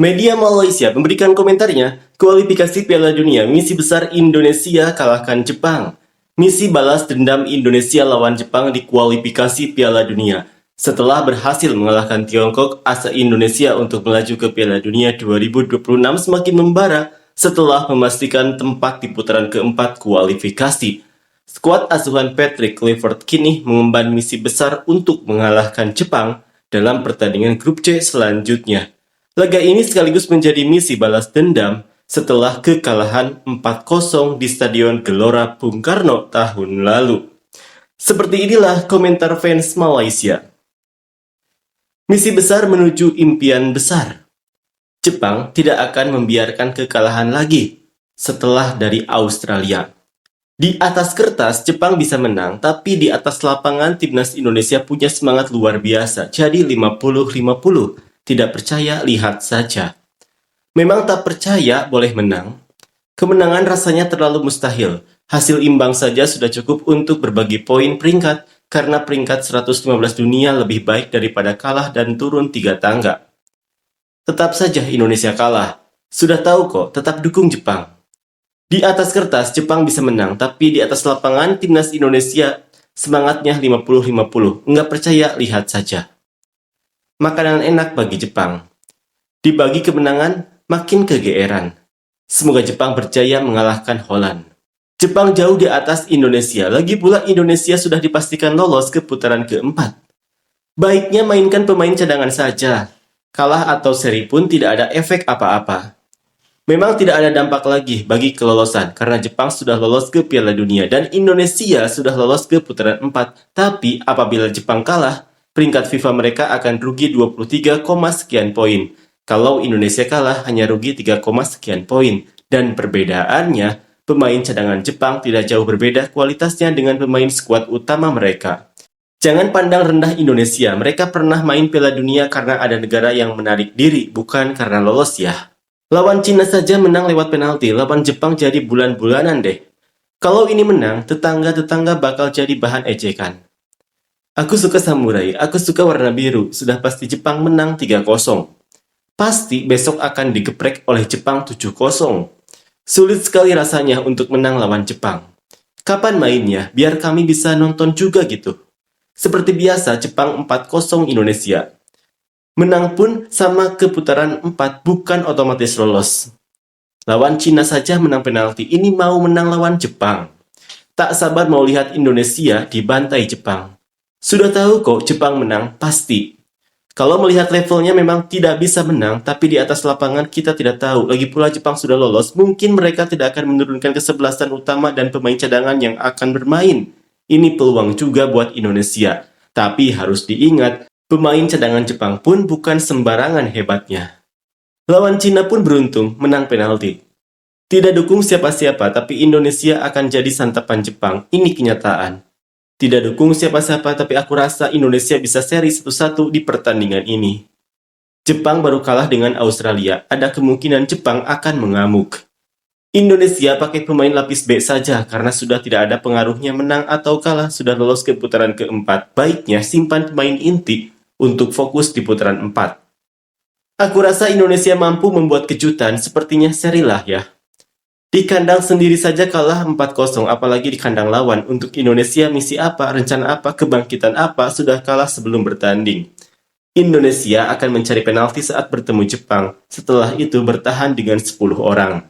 Media Malaysia memberikan komentarnya, kualifikasi Piala Dunia, misi besar Indonesia kalahkan Jepang. Misi balas dendam Indonesia lawan Jepang di kualifikasi Piala Dunia. Setelah berhasil mengalahkan Tiongkok, asa Indonesia untuk melaju ke Piala Dunia 2026 semakin membara setelah memastikan tempat di putaran keempat kualifikasi. Skuad asuhan Patrick Kluivert kini mengemban misi besar untuk mengalahkan Jepang dalam pertandingan grup C selanjutnya. Laga ini sekaligus menjadi misi balas dendam setelah kekalahan 4-0 di Stadion Gelora Bung Karno tahun lalu. Seperti inilah komentar fans Malaysia. Misi besar menuju impian besar. Jepang tidak akan membiarkan kekalahan lagi setelah dari Australia. Di atas kertas, Jepang bisa menang, tapi di atas lapangan timnas Indonesia punya semangat luar biasa, jadi 50-50. Tidak percaya, lihat saja. Memang tak percaya boleh menang. Kemenangan rasanya terlalu mustahil. Hasil imbang saja sudah cukup untuk berbagi poin peringkat, karena peringkat 115 dunia lebih baik daripada kalah dan turun 3 tangga. Tetap saja Indonesia kalah. Sudah tahu kok, tetap dukung Jepang. Di atas kertas, Jepang bisa menang, tapi di atas lapangan timnas Indonesia semangatnya 50-50. Nggak percaya, lihat saja. Makanan enak bagi Jepang. Dibagi kemenangan, makin kegeeran. Semoga Jepang berjaya mengalahkan Holland. Jepang jauh di atas Indonesia, lagi pula Indonesia sudah dipastikan lolos ke putaran keempat. Baiknya mainkan pemain cadangan saja. Kalah atau seri pun tidak ada efek apa-apa. Memang tidak ada dampak lagi bagi kelolosan, karena Jepang sudah lolos ke Piala Dunia dan Indonesia sudah lolos ke putaran 4. Tapi apabila Jepang kalah, peringkat FIFA mereka akan rugi 23, sekian poin. Kalau Indonesia kalah hanya rugi 3, sekian poin. Dan perbedaannya, pemain cadangan Jepang tidak jauh berbeda kualitasnya dengan pemain skuad utama mereka. Jangan pandang rendah Indonesia, mereka pernah main Piala Dunia karena ada negara yang menarik diri, bukan karena lolos ya. Lawan Cina saja menang lewat penalti, lawan Jepang jadi bulan-bulanan deh. Kalau ini menang, tetangga-tetangga bakal jadi bahan ejekan. Aku suka samurai, aku suka warna biru, sudah pasti Jepang menang 3-0. Pasti besok akan digeprek oleh Jepang 7-0. Sulit sekali rasanya untuk menang lawan Jepang. Kapan mainnya? Biar kami bisa nonton juga gitu. Seperti biasa, Jepang 4-0 Indonesia. Menang pun sama ke putaran 4, bukan otomatis lolos. Lawan Cina saja menang penalti, ini mau menang lawan Jepang. Tak sabar mau lihat Indonesia dibantai Jepang. Sudah tahu kok Jepang menang, pasti. Kalau melihat levelnya memang tidak bisa menang, tapi di atas lapangan kita tidak tahu. Lagi pula Jepang sudah lolos, mungkin mereka tidak akan menurunkan kesebelasan utama dan pemain cadangan yang akan bermain. Ini peluang juga buat Indonesia. Tapi harus diingat, pemain cadangan Jepang pun bukan sembarangan hebatnya. Lawan Cina pun beruntung menang penalti. Tidak dukung siapa-siapa, tapi Indonesia akan jadi santapan Jepang. Ini kenyataan. Tidak dukung siapa-siapa, tapi aku rasa Indonesia bisa seri 1-1 di pertandingan ini. Jepang baru kalah dengan Australia, ada kemungkinan Jepang akan mengamuk. Indonesia pakai pemain lapis B saja, karena sudah tidak ada pengaruhnya menang atau kalah, sudah lolos ke putaran keempat. Baiknya simpan pemain inti untuk fokus di putaran 4. Aku rasa Indonesia mampu membuat kejutan, sepertinya serilah ya. Di kandang sendiri saja kalah 4-0, apalagi di kandang lawan. Untuk Indonesia misi apa, rencana apa, kebangkitan apa, sudah kalah sebelum bertanding. Indonesia akan mencari penalti saat bertemu Jepang, setelah itu bertahan dengan 10 orang.